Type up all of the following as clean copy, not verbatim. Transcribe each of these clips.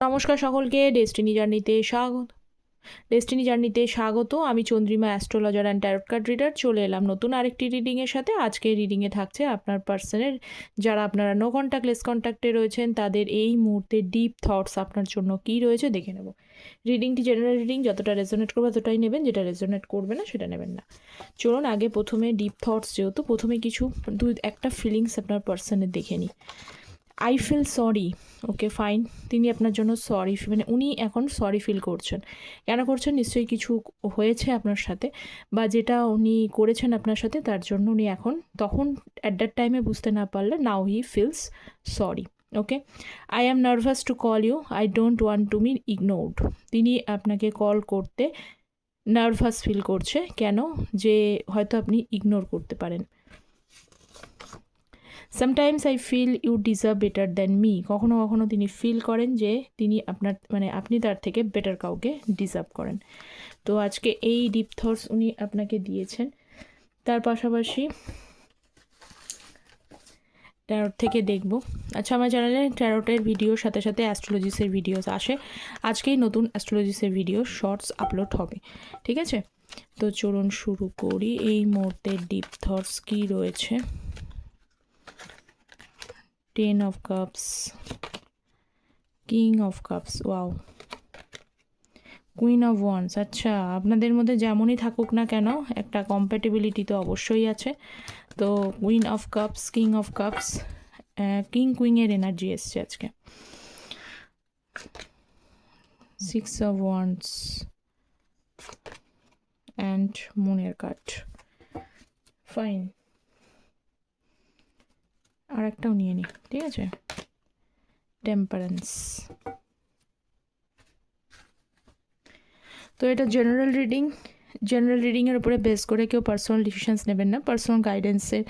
নমস্কার সকলকে, ডেস্টিনি জার্নিতে স্বাগত। আমি Chandrima, astrologer and tarot card reader. চলে এলাম নতুন আরেকটি রিডিংয়ের সাথে। আজকের রিডিংয়ে থাকছে আপনার পার্সনের, যারা আপনারা নো কন্ট্যাক্ট লেস কন্ট্যাক্টে রয়েছেন, তাদের এই মুহূর্তে ডিপ থটস আপনার জন্য কী রয়েছে দেখে নেব। রিডিংটি জেনারেল রিডিং, যতটা রেজোনেট করবে ততটাই নেবেন, যেটা রেজোনেট করবে না সেটা নেবেন না। চলুন আগে প্রথমে ডিপ থটস, যেহেতু প্রথমে কিছু একটা ফিলিংস আপনার পার্সনের দেখে নিই। I feel sorry. Okay fine, তিনি আপনার জন্য সরি, মানে উনি এখন সরি ফিল করছেন। কেন করছেন? নিশ্চয়ই কিছু হয়েছে আপনার সাথে, বা যেটা উনি করেছেন আপনার সাথে তার জন্য উনি এখন, তখন অ্যাট দ্যাট টাইমে বুঝতে না পারলে নাও he feels sorry. Okay, I am nervous to call you, I don't want to be ignored. তিনি আপনাকে কল করতে নার্ভাস ফিল করছে। কেন? যে হয়তো আপনি ইগনোর করতে পারেন। Sometimes I feel you deserve better than me. কখনো কখনো তিনি ফিল করেন যে তিনি আপনার, মানে আপনি তার থেকে বেটার কাউকে ডিজার্ভ করেন। তো আজকে এই ডিপ থটস উনি আপনাকে দিয়েছেন। তার পাশাপাশি ট্যারট থেকে দেখব। আচ্ছা, আমার চ্যানেলে ট্যারটের ভিডিওর সাথে সাথে অ্যাস্ট্রোলজিসের ভিডিওস আসে। আজকেই নতুন অ্যাস্ট্রোলজিসের ভিডিও শর্টস আপলোড হবে, ঠিক আছে? তো চলুন শুরু করি। এই মুহূর্তে ডিপ থটস কী রয়েছে? 10 of Cups, King of Cups, wow, queen of wands. আচ্ছা, আপনাদের মধ্যে যেমনই থাকুক না কেন একটা কম্প্যাটেবিলিটি তো অবশ্যই আছে। তো queen of cups, king of cups, king কুইংয়ের এনার্জি এসছে আজকে। 6 of Wands অ্যান্ড মুনের কার্ড। ফাইন, আর একটাও নিয়ে নিই, ঠিক আছে? টেম্পারেন্স। তো এটা জেনারেল রিডিংয়ের উপরে বেস করে কেউ পার্সোনাল ডিসিশনস নেবেন না। পার্সোনাল গাইডেন্সের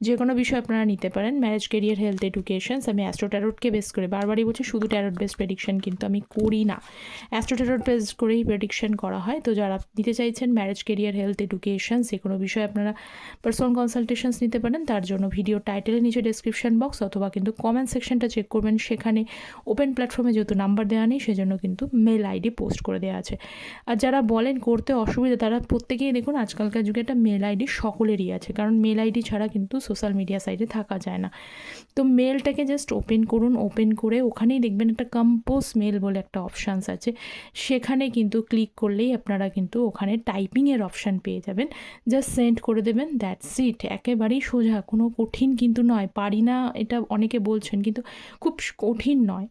যে কোনো বিষয় আপনারা নিতে পারেন। Marriage, career, health, educations. আমি অ্যাস্ট্রো ট্যারটকে বেস করে, বারবারই বলছি, শুধু ট্যারট বেস প্রেডিকশন কিন্তু আমি করি না, অ্যাস্ট্রো ট্যারট বেস করেই প্রেডিকশন করা হয়। তো যারা নিতে চাইছেন ম্যারেজ, কেরিয়ার, হেলথ, এডুকেশনস, যে কোনো বিষয়ে আপনারা পার্সোনাল কনসালটেশনস নিতে পারেন। তার জন্য ভিডিও টাইটেলের নিচে ডেসক্রিপশন বক্স অথবা কিন্তু কমেন্ট সেকশনটা চেক করবেন। সেখানে ওপেন প্ল্যাটফর্মে যেহেতু নাম্বার দেওয়া নেই, সেজন্য কিন্তু মেল আইডি পোস্ট করে দেওয়া আছে। আর যারা বলেন করতে অসুবিধা, তারা প্রত্যেকেই দেখুন আজকালকার যুগে একটা মেল আইডি সকলেরই আছে, কারণ মেল আইডি ছাড়া কিন্তু সোশ্যাল মিডিয়া সাইটে থাকা যায় না। তো মেলটাকে জাস্ট ওপেন করুন, ওপেন করে ওখানেই দেখবেন একটা কম্পোজ মেল বলে একটা অপশানস আছে। সেখানে কিন্তু ক্লিক করলেই আপনারা কিন্তু ওখানে টাইপিংয়ের অপশান পেয়ে যাবেন। জাস্ট সেন্ড করে দেবেন, দ্যাটস ইট। একেবারেই সোজা, কোনো কঠিন কিন্তু নয়। পারি না এটা অনেকে বলছেন, কিন্তু খুব কঠিন নয়।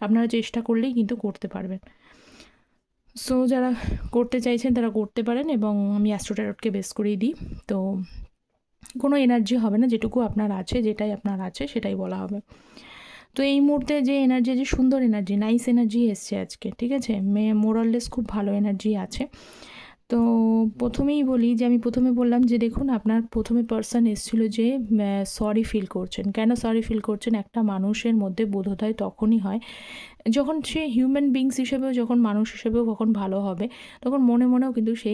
আপনারা চেষ্টা করলেই কিন্তু করতে পারবেন। সো যারা করতে চাইছেন তারা করতে পারেন, এবং আমি অ্যাস্ট্রো ট্যারটকে বেস করেই দিই। তো কোনো এনার্জি হবে না, যেটুকু আপনার আছে, যেটাই আপনার আছে সেটাই বলা হবে। তো এই মুহূর্তে যে এনার্জি, যে সুন্দর এনার্জি, নাইস এনার্জি এসছে আজকে, ঠিক আছে? মোরাললেস খুব ভালো এনার্জি আছে। তো প্রথমেই বলি যে, আমি প্রথমে বললাম যে দেখুন, আপনার প্রথমে পার্সন এসেছিলো যে সরি ফিল করছেন। কেন সরি ফিল করছেন? একটা মানুষের মধ্যে বোধোদয় তখনই হয় যখন সে হিউম্যান বিংস হিসেবেও, যখন মানুষ হিসেবেও কখন ভালো হবে, তখন মনে মনেও কিন্তু সে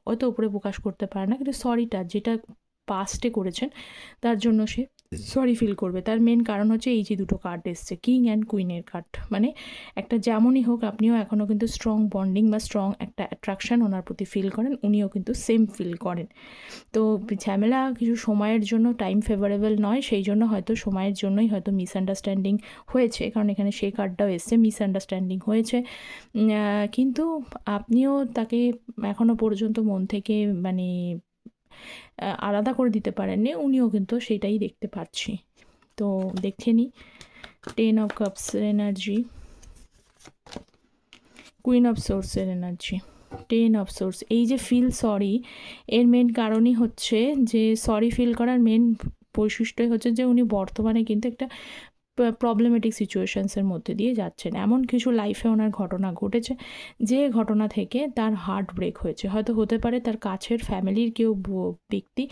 হয়তো উপরে প্রকাশ করতে পারে না, কিন্তু সরিটা যেটা পাস্টে করেছেন তার জন্য সে সরি ফিল করবে। তার মেন কারণ হচ্ছে এই যে দুটো কার্ড এসছে, কিং অ্যান্ড কুইনের কার্ড। মানে একটা যেমনই হোক, আপনিও এখনও কিন্তু স্ট্রং বন্ডিং বা স্ট্রং একটা অ্যাট্রাকশান ওনার প্রতি ফিল করেন, উনিও কিন্তু সেম ফিল করেন। তো ঝামেলা কিছু সময়ের জন্য, টাইম ফেভারেবল নয়, সেই জন্য হয়তো সময়ের জন্যই হয়তো মিসআন্ডারস্ট্যান্ডিং হয়েছে, কারণ এখানে সেই কার্ডটাও এসছে, মিসআন্ডারস্ট্যান্ডিং হয়েছে। কিন্তু আপনিও তাকে এখনও পর্যন্ত মন থেকে মানে আলাদা করে দিতে পারেননি, উনিও কিন্তু সেটাই দেখতে পাচ্ছি। তো দেখে নিই 10 অফ কাপসের এনার্জি, কুইন অফ সোর্সের এনার্জি, 10 অফ সোর্স। এই যে ফিল সরি, এর মেন কারণই হচ্ছে যে সরি ফিল করার মেন বৈশিষ্ট্যই হচ্ছে যে উনি বর্তমানে কিন্তু একটা প্রবলেমেটিক সিচুয়েশানসের মধ্যে দিয়ে যাচ্ছেন। এমন কিছু লাইফে ওনার ঘটনা ঘটেছে, যে ঘটনা থেকে তার হার্ট ব্রেক হয়েছে। হয়তো হতে পারে তার কাছের ফ্যামিলির কেউ ব্যক্তি,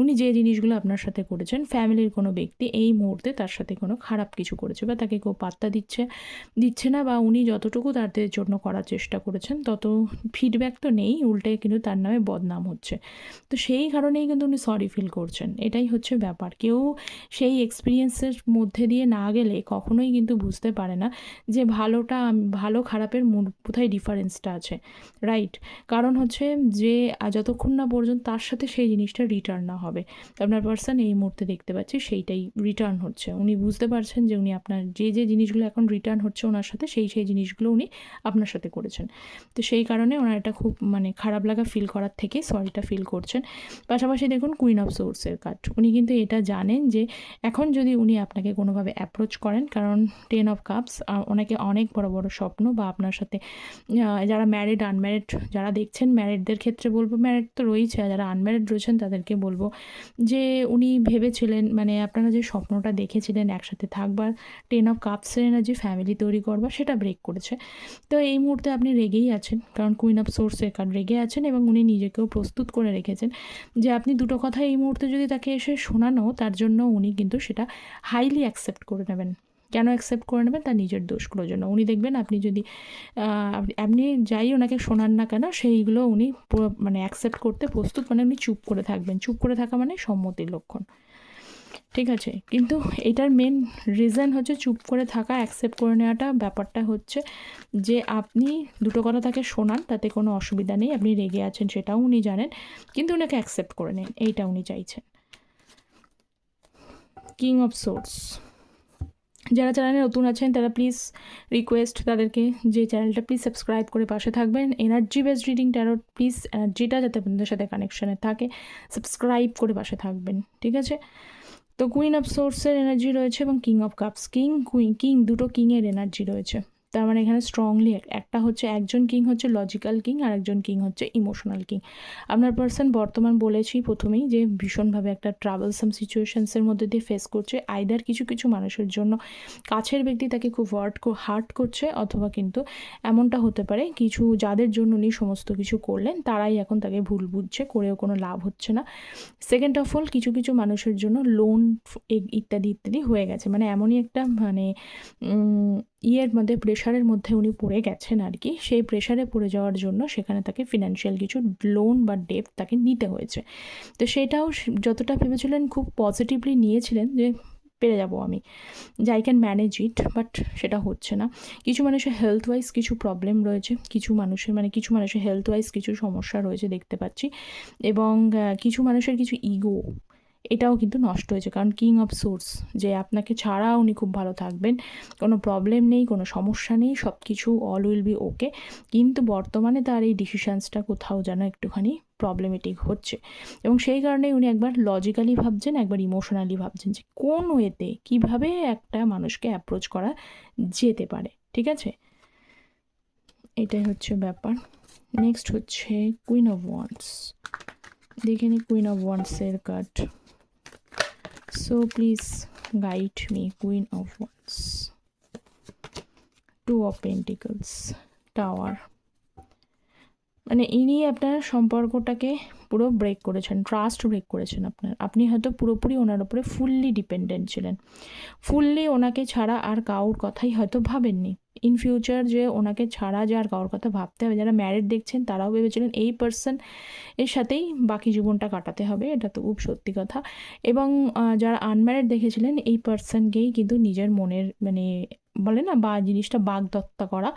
উনি যে জিনিসগুলো আপনার সাথে করেছেন, ফ্যামিলির কোনো ব্যক্তি এই মুহূর্তে তার সাথে কোনো খারাপ কিছু করেছে, বা তাকে কেউ পাত্তা দিচ্ছে না, বা উনি যতটুকু তাদের জন্য করার চেষ্টা করেছেন তত ফিডব্যাক তো নেই, উল্টে কিন্তু তার নামে বদনাম হচ্ছে। তো সেই কারণেই কিন্তু উনি সরি ফিল করছেন। এটাই হচ্ছে ব্যাপার। কেউ সেই এক্সপিরিয়েন্সের মধ্যে দিয়ে না গেলে কখনোই কিন্তু বুঝতে পারে না যে ভালো খারাপের কোথায় ডিফারেন্সটা আছে, রাইট? কারণ হচ্ছে যে যতক্ষণ না পর্যন্ত তার সাথে সেই জিনিসটা রিটার্ন না হবে, আপনার পার্সন এই মুহূর্তে দেখতে পাচ্ছি সেইটাই রিটার্ন হচ্ছে। উনি বুঝতে পারছেন যে উনি আপনার যে জিনিসগুলো এখন রিটার্ন হচ্ছে ওনার সাথে সেই জিনিসগুলো উনি আপনার সাথে করেছেন। তো সেই কারণে ওনার এটা খুব খারাপ লাগা ফিল করার থেকে সরিটা ফিল করছেন। পাশাপাশি দেখুন কুইন অফ সোর্সের কার্ড, উনি কিন্তু এটা জানেন যে এখন যদি উনি আপনাকে কোনোভাবে অ্যাপ্রোচ করেন, কারণ 10 অফ কাপস ওনাকে অনেক বড় বড় স্বপ্ন বা আপনার সাথে যারা ম্যারিড আনম্যারিড যারা দেখছেন, ম্যারিডদের ক্ষেত্রে বলবো ম্যারিড তো রয়েছে, আর যারা আনম্যারিড রয়েছেন তাদেরকে বলবো যে উনি ভেবেছিলেন আপনারা যে স্বপ্নটা দেখেছিলেন একসাথে থাকবার, 10 অফ কাপসের এনার্জি ফ্যামিলি তৈরি করবার, সেটা ব্রেক করেছে। তো এই মুহূর্তে আপনি রেগেই আছেন, কারণ কুইন অফ সোর্সের কার্ড, রেগে আছেন এবং উনি নিজেকেও প্রস্তুত করে রেখেছেন যে আপনি দুটো কথা এই মুহূর্তে যদি তাকে এসে শোনানো, তার জন্য উনি কিন্তু সেটা হাইলি অ্যাকসেপ্ট করে নেবেন। কেন অ্যাকসেপ্ট করে নেবেন? তার নিজের দোষগুলোর জন্য। উনি দেখবেন আপনি যদি আপনি যাই ওনাকে শোনান না কেন, সেইগুলো উনি অ্যাকসেপ্ট করতে প্রস্তুত, উনি চুপ করে থাকবেন। চুপ করে থাকা মানে সম্মতির লক্ষণ, ঠিক আছে? কিন্তু এটার মেন রিজন হচ্ছে চুপ করে থাকা, অ্যাকসেপ্ট করে নেওয়াটা। ব্যাপারটা হচ্ছে যে আপনি দুটো কথা তাকে শোনান, তাতে কোনো অসুবিধা নেই, আপনি রেগে আছেন সেটাও উনি জানেন, কিন্তু ওনাকে অ্যাকসেপ্ট করে নেন, এইটা উনি চাইছেন। কিং অফ সোর্স, যারা চ্যানেলে নতুন আছেন তারা প্লিজ রিকোয়েস্ট তাদেরকে যে চ্যানেলটা প্লিজ সাবস্ক্রাইব করে পাশে থাকবেন। Energy based reading tarot, please এনার্জিটা যাতে আপনাদের সাথে কানেকশানে থাকে, সাবস্ক্রাইব করে পাশে থাকবেন, ঠিক আছে? তো কুইন অফ সোর্সের এনার্জি রয়েছে এবং কিং অফ কাপস, কিং দুটো কিংয়ের এনার্জি রয়েছে। তার মানে এখানে স্ট্রংলি একটা হচ্ছে, একজন কিং হচ্ছে লজিক্যাল কিং আর একজন কিং হচ্ছে ইমোশনাল কিং। আপনার পার্সন বর্তমান বলেছি প্রথমেই যে ভীষণভাবে একটা ট্রাভেলসাম সিচুয়েশনসের মধ্যে দিয়ে ফেস করছে। আইদার কিছু মানুষের জন্য কাছের ব্যক্তি তাকে খুব হার্ট করছে, অথবা কিন্তু এমনটা হতে পারে কিছু যাদের জন্য উনি সমস্ত কিছু করলেন তারাই এখন তাকে ভুল বুঝছে, করেও কোনো লাভ হচ্ছে না। সেকেন্ড অফ অল, কিছু মানুষের জন্য লোন ইত্যাদি হয়ে গেছে, এমনই একটা ইয়ের মধ্যে, প্রেশারের মধ্যে উনি পড়ে গেছেন আর কি। সেই প্রেশারে পড়ে যাওয়ার জন্য সেখানে তাকে ফিনান্সিয়াল কিছু লোন বা ডেট তাকে নিতে হয়েছে। তো সেটাও যতটা ভেবেছিলেন খুব পজিটিভলি নিয়েছিলেন যে পেরে যাব আমি, যে I can manage it, but সেটা হচ্ছে না। কিছু মানুষের হেলথ ওয়াইজ কিছু প্রবলেম রয়েছে, কিছু মানুষের হেলথ ওয়াইজ কিছু সমস্যা রয়েছে দেখতে পাচ্ছি, এবং কিছু মানুষের কিছু ইগো, এটাও কিন্তু নষ্ট হয়েছে। কারণ কিং অফ সোর্স, যে আপনাকে ছাড়া উনি খুব ভালো থাকবেন, কোনো প্রবলেম নেই, কোনো সমস্যা নেই, সব কিছু অল উইল বি ওকে, কিন্তু বর্তমানে তার এই ডিসিশানসটা কোথাও যেন একটুখানি প্রবলেমেটিক হচ্ছে, এবং সেই কারণেই উনি একবার লজিক্যালি ভাবছেন, একবার ইমোশনালি ভাবছেন যে কোন ওয়েতে কীভাবে একটা মানুষকে অ্যাপ্রোচ করা যেতে পারে, ঠিক আছে? এটাই হচ্ছে ব্যাপার। নেক্সট হচ্ছে কুইন অফ ওয়ান্ডস, দেখে নিই কুইন অফ ওয়ান্ডসের card. So please guide me, Queen of Wands, Two of Pentacles, Tower। ইনি আপনার সম্পর্কটাকে পুরো ব্রেক করেছেন, ট্রাস্ট ব্রেক করেছেন আপনি হয়তো পুরোপুরি ওনার উপরে ফুললি ডিপেন্ডেন্ট ছিলেন, ফুললি ওনাকে ছাড়া আর কাউর কথাই হয়তো ভাবেননি। ইন ফিউচার যে ওনাকে ছাড়া যে আর কারোর কথা ভাবতে হবে, যারা ম্যারিড দেখছেন তারাও ভেবেছিলেন এই পার্সন এর সাথেই বাকি জীবনটা কাটাতে হবে, এটা তো খুব সত্যি কথা। এবং যারা আনম্যারিড দেখেছিলেন এই পার্সনকেই কিন্তু নিজের মনের বলে না বা জিনিসটা বাগদত্তা করা,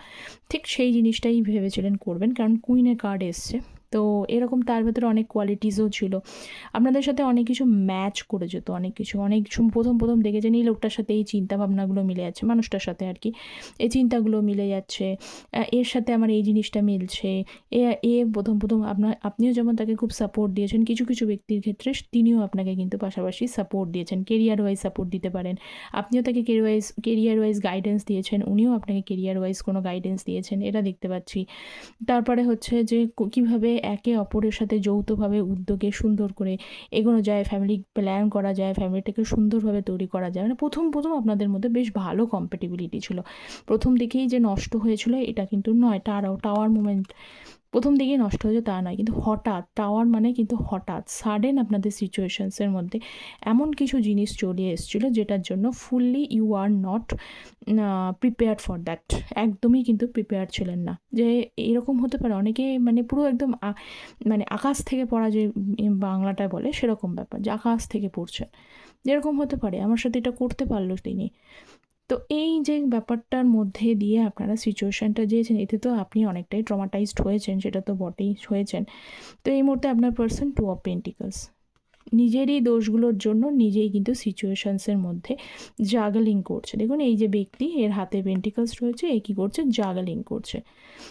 ঠিক সেই জিনিসটাই ভেবেছিলেন করবেন, কারণ কুইনের কার্ড এসছে। তো এরকম তার ভেতরে অনেক কোয়ালিটিসও ছিল, আপনাদের সাথে অনেক কিছু ম্যাচ করে যেত, অনেক প্রথম দেখেছেন এই লোকটার সাথে এই চিন্তাভাবনাগুলো মিলে যাচ্ছে, মানুষটার সাথে আর কি এই চিন্তাগুলো মিলে যাচ্ছে, এর সাথে আমার এই জিনিসটা মিলছে, প্রথম আপনিও যেমন তাকে খুব সাপোর্ট দিয়েছেন, কিছু ব্যক্তির ক্ষেত্রে তিনিও আপনাকে কিন্তু পাশাপাশি সাপোর্ট দিয়েছেন, কেরিয়ার ওয়াইজ সাপোর্ট দিতে পারেন, আপনিও তাকে কেরিয়ার ওয়াইজ গাইডেন্স দিয়েছেন, উনিও আপনাকে কেরিয়ার ওয়াইজ কোনো গাইডেন্স দিয়েছেন, এটা দেখতে পাচ্ছি। তারপরে হচ্ছে যে কীভাবে একে অপরের সাথে যৌথভাবে উদ্যোগে সুন্দর করে এগোনো যায়, ফ্যামিলি প্ল্যান করা যায়, ফ্যামিলিটাকে সুন্দরভাবে তৈরি করা যায়। প্রথম আপনাদের মধ্যে বেশ ভালো কম্প্যাটিবিলিটি ছিল, প্রথম দিকেই যে নষ্ট হয়েছিল এটা কিন্তু নয়। টাওয়ার মুভমেন্ট প্রথম দিকেই নষ্ট হয়েছে তা নয়, কিন্তু হঠাৎ টাওয়ার কিন্তু হঠাৎ সাডেন আপনাদের সিচুয়েশনসের মধ্যে এমন কিছু জিনিস চলে এসেছিলো যেটার জন্য fully you are not prepared for that, একদমই কিন্তু প্রিপেয়ার ছিলেন না। যে এরকম হতে পারে অনেকে পুরো একদম আকাশ থেকে পড়া, যে বাংলাটায় বলে সেরকম ব্যাপার, যে আকাশ থেকে পড়ছেন, যেরকম হতে পারে আমার সাথে এটা করতে পারলো তিনি, তো এই যে ব্যাপারটার মধ্যে দিয়ে আপনারা সিচুয়েশানটা যেয়েছেন, এতে তো আপনি অনেকটাই ট্রমাটাইজড হয়েছেন, সেটা তো বটেই হয়েছেন। তো এই মুহূর্তে আপনার পার্সন 2 অফ পেন্টিকলস, নিজেরই দোষগুলোর জন্য নিজেই কিন্তু সিচুয়েশানসের মধ্যে জাগলিং করছে। দেখুন এই যে ব্যক্তি, এর হাতে পেন্টিকলস রয়েছে, এ কী করছে, জাগলিং করছে।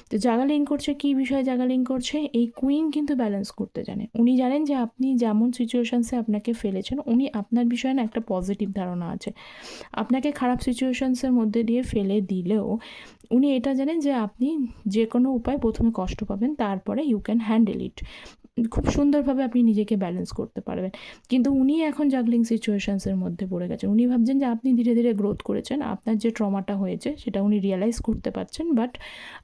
তো জাগালিং করছে, কী বিষয়ে জাগালিং করছে, এই কুইন কিন্তু ব্যালেন্স করতে জানে। উনি জানেন যে আপনি যেমন সিচুয়েশানসে আপনাকে ফেলেছেন, উনি আপনার বিষয়ে না একটা পজিটিভ ধারণা আছে। আপনাকে খারাপ সিচুয়েশানসের মধ্যে দিয়ে ফেলে দিলেও উনি এটা জানেন যে আপনি যে কোনো উপায়ে প্রথমে কষ্ট পাবেন, তারপরে ইউ ক্যান হ্যান্ডেল ইট। খুব সুন্দরভাবে আপনি নিজেকে ব্যালেন্স করতে পারবেন। কিন্তু উনি এখন জাগলিং সিচুয়েশানসের মধ্যে পড়ে গেছেন। উনি ভাবছেন যে আপনি ধীরে ধীরে গ্রোথ করেছেন, আপনার যে ট্রমাটা হয়েছে সেটা উনি রিয়ালাইজ করতে পারছেন, বাট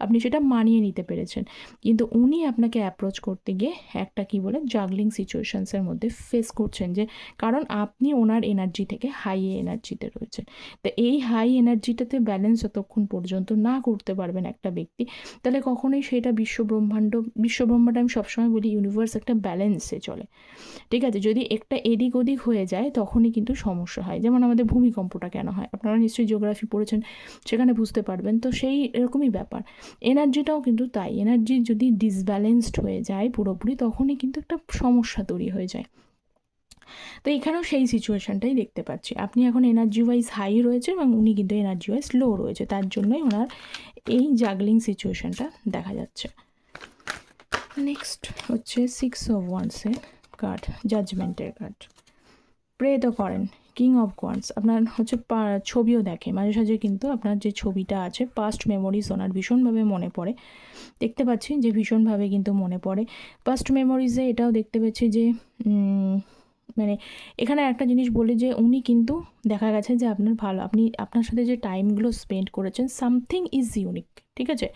আপনি সেটা মানিয়ে নিতে পেরেছেন। কিন্তু উনি আপনাকে অ্যাপ্রোচ করতে গিয়ে একটা কী বলে জাগলিং সিচুয়েশানসের মধ্যে ফেস করছেন, যে কারণ আপনি ওনার এনার্জি থেকে হাই এনার্জিতে রয়েছেন। তো এই হাই এনার্জিটাতে ব্যালেন্স যতক্ষণ পর্যন্ত না করতে পারবেন একটা ব্যক্তি, তাহলে কখনোই সেটা বিশ্বব্রহ্মাণ্ড আমি সবসময় বলি ইউনিভার্স একটা ব্যালেন্সে চলে, ঠিক আছে? যদি একটা এদিক ওদিক হয়ে যায় তখনই কিন্তু সমস্যা হয়। যেমন আমাদের ভূমিকম্পটা কেন হয়, আপনারা নিশ্চয়ই জিওগ্রাফি পড়েছেন, সেখানে বুঝতে পারবেন। তো সেই এরকমই ব্যাপার, এনার্জিটাও কিন্তু তাই। এনার্জি যদি ডিসব্যালেন্সড হয়ে যায় পুরোপুরি, তখনই কিন্তু একটা সমস্যা তৈরি হয়ে যায়। তো এখানেও সেই সিচুয়েশানটাই দেখতে পাচ্ছি। আপনি এখন এনার্জি ওয়াইজ হাই রয়েছে এবং উনি কিন্তু এনার্জি ওয়াইজ লো রয়েছে, তার জন্যই ওনার এই জাগলিং সিচুয়েশানটা দেখা যাচ্ছে। নেক্সট হচ্ছে 6 অফ ওয়ান্সের কার্ড, জাজমেন্টের কার্ড। প্রে তো করেন, কিং অফ ওয়ান্স আপনার হচ্ছে ছবিও দেখে মাঝে সাঝে, কিন্তু আপনার যে ছবিটা আছে পাস্ট মেমোরিজ ওনার ভীষণভাবে মনে পড়ে। দেখতে পাচ্ছি যে ভীষণভাবে কিন্তু মনে পড়ে পাস্ট মেমোরিজে। এটাও দেখতে পাচ্ছি যে মানে এখানে একটা জিনিস বলি যে উনি কিন্তু দেখা গেছে যে আপনার সাথে যে টাইমগুলো স্পেন্ড করেছেন, সামথিং ইজ ইউনিক, ঠিক আছে?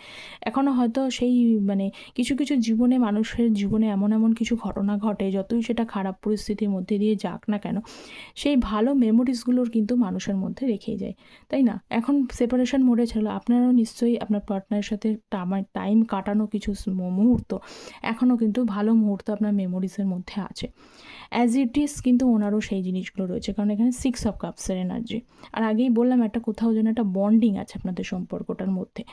এখনও হয়তো সেই মানে কিছু কিছু জীবনে, মানুষের জীবনে এমন এমন কিছু ঘটনা ঘটে, যতই সেটা খারাপ পরিস্থিতির মধ্যে দিয়ে যাক না কেন, সেই ভালো মেমোরিজগুলোর কিন্তু মানুষের মধ্যে রেখেই যায়, তাই না? এখন সেপারেশন মোডে ছিল, আপনারও নিশ্চয়ই আপনার পার্টনারের সাথে টাইম কাটানো কিছু মুহূর্ত, এখনও কিন্তু ভালো মুহূর্ত আপনার মেমোরিজের মধ্যে আছে। অ্যাজ ইট ইজ কিন্তু ওনারও সেই জিনিসগুলো রয়েছে, কারণ এখানে 6 অফ কাপসের এনার্জি। আর আগেই বললাম একটা কোথাও যেন একটা বন্ডিং আছে আপনাদের সম্পর্কটার মধ্যে।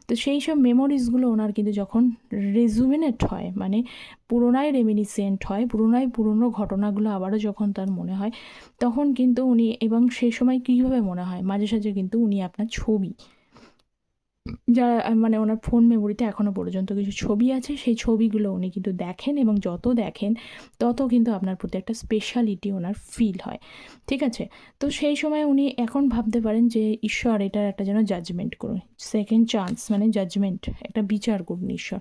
তো সেই সব মেমোরিজগুলো ওনার কিন্তু যখন রেজুমিনেট হয়, মানে পুরোনায় রেমিনিসেন্ট হয়, পুরোনো ঘটনাগুলো আবারও যখন তার মনে হয়, তখন কিন্তু উনি, এবং সেই সময় কীভাবে মনে হয়, মাঝে সাঝে কিন্তু উনি আপনার ছবি, যারা মানে ওনার ফোন মেমোরিতে এখনও পর্যন্ত কিছু ছবি আছে, সেই ছবিগুলো উনি কিন্তু দেখেন, এবং যত দেখেন তত কিন্তু আপনার প্রতি একটা স্পেশালিটি ওনার ফিল হয়, ঠিক আছে? তো সেই সময় উনি এখন ভাবতে পারেন যে ঈশ্বর এটার একটা যেন জাজমেন্ট করুন, সেকেন্ড চান্স, মানে জাজমেন্ট, একটা বিচার করুন ঈশ্বর।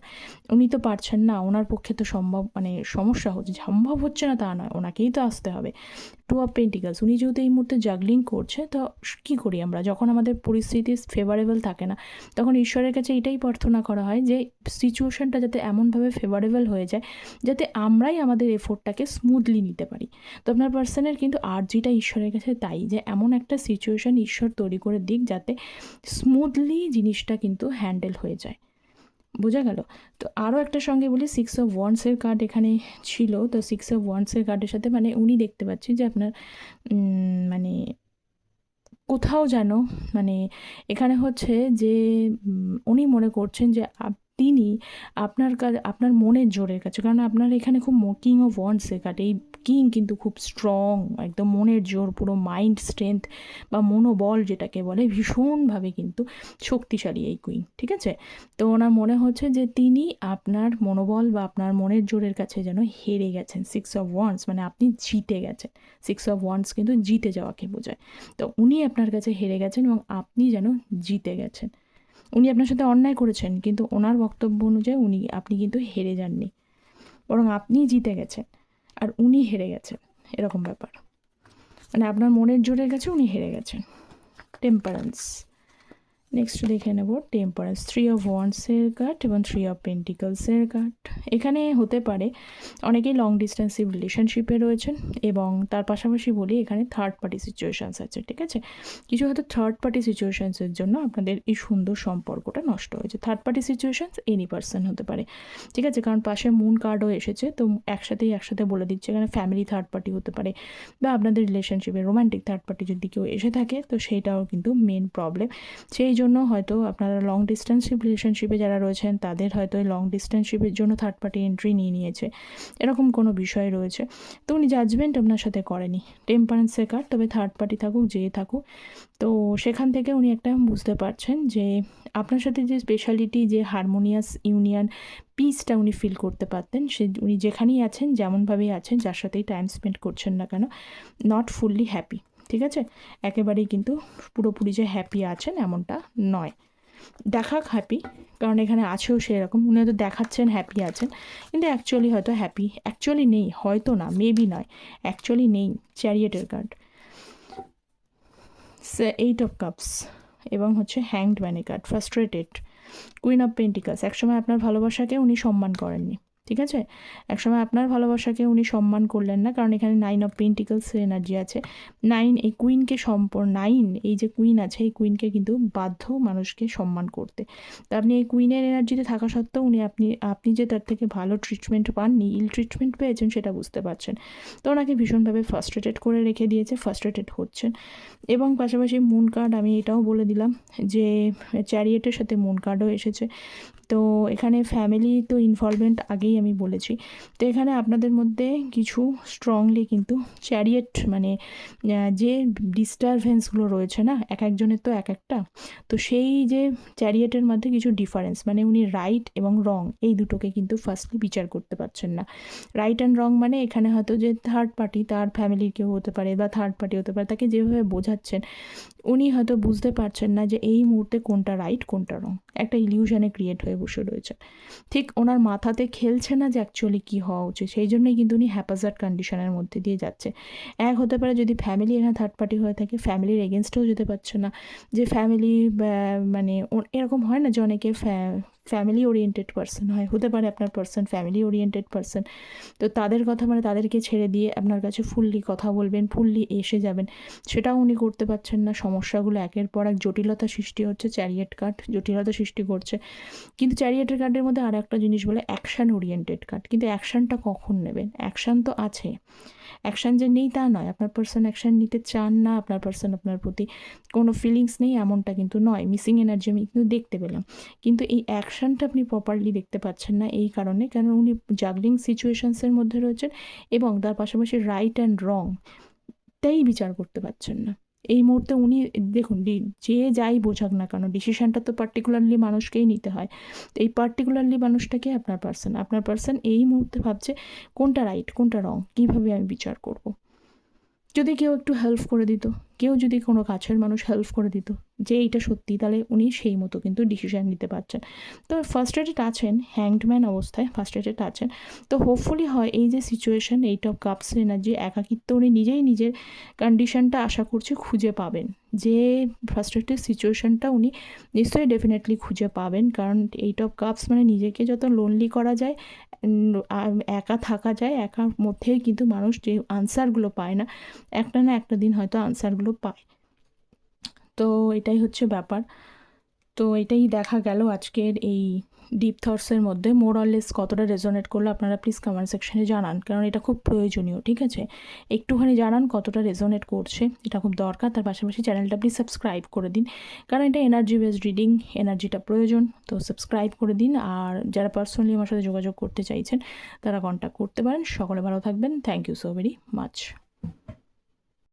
উনি তো পারছেন না, ওনার পক্ষে তো সমস্যা হচ্ছে, সম্ভব হচ্ছে না তা নয়, ওনাকেই তো আসতে হবে। 2 অফ পেন্টিকলস, উনি যেহেতু এই মুহূর্তে জাগলিং করছে, তো কী করি আমরা, যখন আমাদের পরিস্থিতি ফেভারেবল থাকে না, তখন ঈশ্বরের কাছে এটাই প্রার্থনা করা হয় যে সিচুয়েশানটা যাতে এমনভাবে ফেভারেবল হয়ে যায় যাতে আমরাই আমাদের এফোর্টটাকে স্মুথলি নিতে পারি। তো আপনার পার্সনের কিন্তু আর্জিটা ঈশ্বরের কাছে তাই, যে এমন একটা সিচুয়েশান ঈশ্বর তৈরি করে দিক যাতে স্মুথলি জিনিসটা কিন্তু হ্যান্ডেল হয়ে যায়। বোঝা গেল? তো আরও একটা সঙ্গে বলি, 6 অফ ওয়ান্ডসের কার্ড এখানে ছিল। তো 6 অফ ওয়ান্ডসের কার্ডের সাথে মানে উনি দেখতে পাচ্ছি যে আপনার মানে কোথাও যেন, মানে এখানে হচ্ছে যে উনি মনে করছেন যে তিনি আপনার মনের জোরের কাছে, কারণ আপনার এখানে খুব কিং অফ ওয়ান্ডসের কার্ড, এই কিং কিন্তু খুব স্ট্রং, একদম মনের জোর, পুরো মাইন্ড স্ট্রেংথ বা মনোবল যেটাকে বলে, ভীষণভাবে কিন্তু শক্তিশালী এই কুইন, ঠিক আছে? তো ওনার মনে হচ্ছে যে তিনি আপনার মনোবল বা আপনার মনের জোরের কাছে যেন হেরে গেছেন। 6 অফ ওয়ান্ডস মানে আপনি জিতে গেছেন। 6 অফ ওয়ান্ডস কিন্তু জিতে যাওয়াকে বোঝায়। তো উনি আপনার কাছে হেরে গেছেন এবং আপনি যেন জিতে গেছেন। উনি আপনার সাথে অন্যায় করেছেন, কিন্তু ওনার বক্তব্য অনুযায়ী আপনি কিন্তু হেরে যাননি, বরং আপনি জিতে গেছেন আর উনি হেরে গেছেন, এরকম ব্যাপার। মানে আপনার মনের জোরের কাছে উনি হেরে গেছেন। টেম্পারেন্স। নেক্সট দেখে নেব টেম্পারেন্স, 3 অফ ওয়ান্ডসের কার্ড এবং 3 অফ পেন্টিকলসের কার্ড। এখানে হতে পারে অনেকেই লং ডিস্টেন্সিভ রিলেশনশিপে রয়েছেন এবং তার পাশাপাশি বলি এখানে থার্ড পার্টি সিচুয়েশানস আছে, ঠিক আছে? কিছু হয়তো থার্ড পার্টি সিচুয়েশানসের জন্য আপনাদের এই সুন্দর সম্পর্কটা নষ্ট হয়েছে। Third party situations any person হতে পারে, ঠিক আছে? কারণ পাশে মুন কার্ডও এসেছে, তো একসাথে বলে দিচ্ছে এখানে ফ্যামিলি থার্ড পার্টি হতে পারে বা আপনাদের রিলেশনশিপে রোম্যান্টিক থার্ড পার্টি যদি কেউ এসে থাকে, তো সেইটাও কিন্তু মেন প্রবলেম। সেই জন্য হয়তো আপনারা লং ডিস্টেন্সিভ রিলেশনশিপে যারা রয়েছেন তাদের হয়তো লং ডিস্টেন্সশিপের জন্য থার্ড পার্টি এন্ট্রি নিয়েছে, এরকম কোনো বিষয় রয়েছে। তো উনি জাজমেন্ট আপনার সাথে করেনি, টেম্পারেন্সের কার্ড। তবে থার্ড পার্টি থাকুক যে থাকুক, তো সেখান থেকে উনি একটা বুঝতে পারছেন যে আপনার সাথে যে স্পেশালিটি, যে হারমোনিয়াস ইউনিয়ন পিসটা উনি ফিল করতে পারতেন, সে উনি যেখানেই আছেন, যেমনভাবেই আছেন, যার সাথেই টাইম স্পেন্ড করছেন না কেন, নট ফুললি হ্যাপি, ঠিক আছে? একেবারেই কিন্তু পুরোপুরি যে হ্যাপি আছেন এমনটা নয়। দেখাক হ্যাপি, কারণ এখানে আছেও সেরকম, উনি হয়তো দেখাচ্ছেন হ্যাপি আছেন, কিন্তু অ্যাকচুয়ালি হয়তো হ্যাপি অ্যাকচুয়ালি নেই, হয়তো না, মেবি নয়, অ্যাকচুয়ালি নেই। চ্যারিয়েটের কার্ড, 8 অফ কাপস এবং হচ্ছে হ্যাংড ম্যানের card, frustrated, queen of pentacles. একসময় আপনার ভালোবাসাকে উনি সম্মান করেননি, ঠিক আছে? একসময় আপনার ভালোবাসাকে উনি সম্মান করলেন না, কারণ এখানে 9 অফ পেন্টিকলসের এনার্জি আছে। 9 এই কুইনকে 9 এই যে কুইন আছে, এই কুইনকে কিন্তু বাধ্য মানুষকে সম্মান করতে। তো আপনি এই কুইনের এনার্জিতে থাকা সত্ত্বেও আপনি যে তার থেকে ভালো ট্রিটমেন্ট পাননি, ইল ট্রিটমেন্ট পেয়েছেন, সেটা বুঝতে পারছেন। তো ওনাকে ভীষণভাবে ফ্রাস্ট্রেটেড করে রেখে দিয়েছে, ফ্রাস্ট্রেটেড হচ্ছেন। এবং পাশাপাশি মুন কার্ড, আমি এটাও বলে দিলাম যে চ্যারিয়েটের সাথে মুন কার্ডও এসেছে। তো এখানে ফ্যামিলি তো ইনভলভমেন্ট আগেই আমি বলেছি। তো এখানে আপনাদের মধ্যে কিছু স্ট্রংলি কিন্তু চ্যারিয়েট মানে যে ডিস্টারবেন্সগুলো রয়েছে না, এক একজনের তো এক একটা, তো সেই যে চ্যারিয়েটের মধ্যে কিছু ডিফারেন্স, মানে উনি রাইট এবং রং এই দুটোকে কিন্তু ফার্স্টলি বিচার করতে পারছেন না। রাইট অ্যান্ড রং মানে এখানে হয়তো যে থার্ড পার্টি, তার ফ্যামিলির কেউ হতে পারে বা থার্ড পার্টি হতে পারে, তাকে যেভাবে বোঝাচ্ছেন উনি হয়তো বুঝতে পারছেন না যে এই মুহূর্তে কোনটা রাইট কোনটা রং, একটা ইলিউশনে ক্রিয়েট হয়ে বসে রয়েছে। ঠিক ওনার মাথাতে খেলছে না যে অ্যাকচুয়ালি কী হওয়া উচিত, সেই জন্যই কিন্তু উনি হ্যাপাজার্ড কন্ডিশনের মধ্যে দিয়ে যাচ্ছে। এক হতে পারে যদি ফ্যামিলি এখানে থার্ড পার্টি হয়ে থাকে, ফ্যামিলির এগেনস্টেও যেতে পারছে না, যে ফ্যামিলি মানে এরকম হয় না যে অনেকে ফ্যামিলি ওরিয়েন্টেড পার্সন হয়, হতে পারে আপনার পার্সন ফ্যামিলি ওরিয়েন্টেড পার্সন। তো তাদের কথা মানে তাদেরকে ছেড়ে দিয়ে আপনার কাছে ফুললি কথা বলবেন, ফুললি এসে যাবেন, সেটাও উনি করতে পারছেন না। সমস্যাগুলো একের পর এক জটিলতা সৃষ্টি হচ্ছে, চ্যারিয়েট কার্ড জটিলতা সৃষ্টি করছে। কিন্তু চ্যারিয়েটের কার্ডের মধ্যে আর একটা জিনিস বলে অ্যাকশান ওরিয়েন্টেড কার্ড, কিন্তু অ্যাকশানটা কখন নেবেন? অ্যাকশান তো আছে, অ্যাকশান যে নেই তা নয়, আপনার পার্সন অ্যাকশান নিতে চান না, আপনার পার্সন আপনার প্রতি কোনো ফিলিংস নেই এমনটা কিন্তু নয়। মিসিং এনার্জি আমি কিন্তু দেখতে পেলাম, কিন্তু এই অ্যাকশানটা আপনি প্রপারলি দেখতে পাচ্ছেন না এই কারণে, কারণ উনি জাগলিং সিচুয়েশনসের মধ্যে রয়েছেন এবং তার পাশাপাশি রাইট অ্যান্ড রং তাই বিচার করতে পারছেন না এই মুহূর্তে। উনি দেখুন, যে যাই বোঝাক না কেন, ডিসিশানটা তো পার্টিকুলারলি মানুষকেই নিতে হয়। তো এই পার্টিকুলারলি মানুষটাকে আপনার পার্সন এই মুহূর্তে ভাবছে কোনটা রাইট কোনটা রং, কীভাবে আমি বিচার করব। যদি কেউ একটু হেল্প করে দিত, কেউ যদি কোনো কাছের মানুষ হেল্প করে দিত যে এইটা সত্যি, তাহলে উনি সেই মতো কিন্তু ডিসিশান নিতে পারছেন। তো ফার্স্ট্রেটেড আছেন, হ্যাংডম্যান অবস্থায় ফার্স্ট্রেটেড আছেন। তো হোপফুলি হয় এই যে সিচুয়েশান, 8 অফ কাপস এনার্জি, একাকিত্ব, উনি নিজেই নিজের কন্ডিশনটা আশা করছি খুঁজে পাবেন, যে ফার্স্ট্রেটেড সিচুয়েশানটা উনি নিশ্চয়ই ডেফিনেটলি খুঁজে পাবেন। কারণ 8 অফ কাপস মানে নিজেকে যত লোনলি করা যায়, একা থাকা যায়, একার মধ্যেই কিন্তু মানুষ যে আনসারগুলো পায় না, একটা না একটা দিন হয়তো আনসারগুলো পায়। তো এটাই হচ্ছে ব্যাপার। তো এটাই দেখা গেল আজকের এই ডিপ থটসের মধ্যে। মোরালেস কতটা রেজোনেট করলো আপনারা প্লিজ কমেন্ট সেকশনে জানান, কারণ এটা খুব প্রয়োজনীয়, ঠিক আছে? একটুখানি জানান কতটা রেজোনেট করছে, এটা খুব দরকার। তার পাশাপাশি চ্যানেলটা প্লিজ সাবস্ক্রাইব করে দিন, কারণ এটা এনার্জি বেসড রিডিং, এনার্জিটা প্রয়োজন। তো সাবস্ক্রাইব করে দিন, আর যারা পার্সোনালি আমার সাথে যোগাযোগ করতে চাইছেন তারা কন্ট্যাক্ট করতে পারেন। সকলে ভালো থাকবেন, thank you so very much.